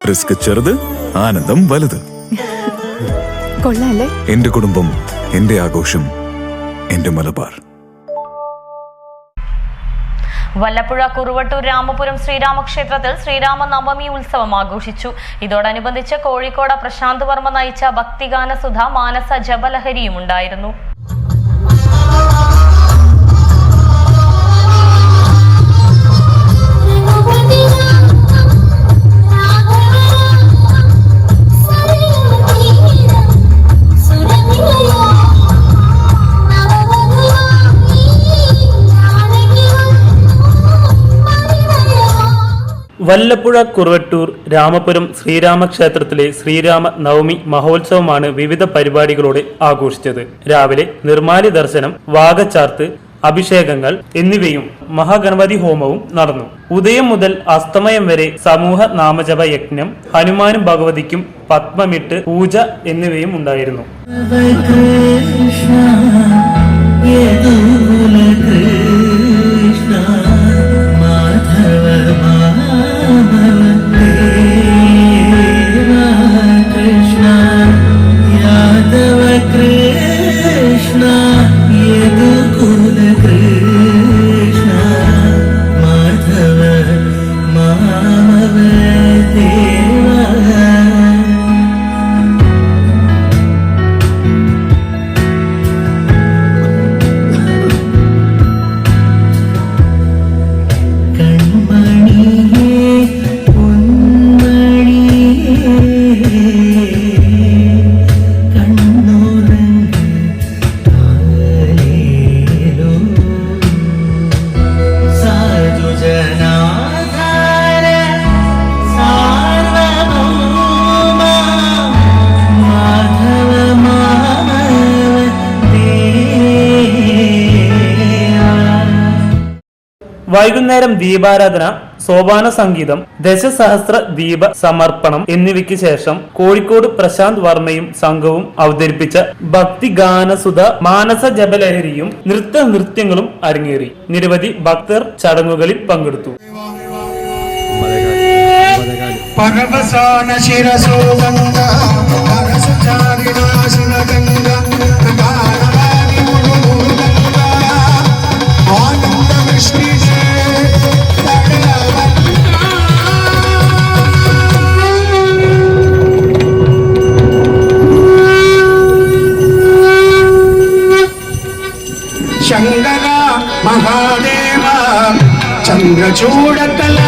Risk ചെറുത്, ആനന്ദം വലുത്. കൊള്ളാല്ലേ? എന്റെ കുടുംബം, എന്റെ ആഘോഷം, എന്റെ മലബാർ. വല്ലപ്പുഴ കുറുവട്ടൂർ രാമപുരം ശ്രീരാമക്ഷേത്രത്തിൽ ശ്രീരാമ നവമി ഉത്സവം ആഘോഷിച്ചു. ഇതോടനുബന്ധിച്ച് കോഴിക്കോട് പ്രശാന്ത് വർമ്മ നയിച്ച ഭക്തിഗാനസുധ മാനസ ജപലഹരിയും ഉണ്ടായിരുന്നു. വല്ലപ്പുഴ കുറുവട്ടൂർ രാമപുരം ശ്രീരാമക്ഷേത്രത്തിലെ ശ്രീരാമ നവമി മഹോത്സവമാണ് വിവിധ പരിപാടികളോടെ ആഘോഷിച്ചത്. രാവിലെ നിർമാല്യ ദർശനം, വാഗച്ചാർത്ത്, അഭിഷേകങ്ങൾ എന്നിവയും മഹാഗണപതി ഹോമവും നടന്നു. ഉദയം മുതൽ അസ്തമയം വരെ സമൂഹ നാമജപ യജ്ഞം, ഹനുമാനും ഭഗവതിക്കും പത്മമിട്ട് പൂജ എന്നിവയും ഉണ്ടായിരുന്നു. വൈകുന്നേരം ദീപാരാധന, സോപാന സംഗീതം, ദശസഹസ്ര ദീപ സമർപ്പണം എന്നിവയ്ക്ക് ശേഷം കോഴിക്കോട് പ്രശാന്ത് വർമ്മയും സംഘവും അവതരിപ്പിച്ച ഭക്തിഗാനസുധ മാനസ ജപലഹരിയും നൃത്യങ്ങളും അരങ്ങേറി. നിരവധി ഭക്തർ ചടങ്ങുകളിൽ പങ്കെടുത്തു. శంకర మహాదేవ చంద్రచూడతల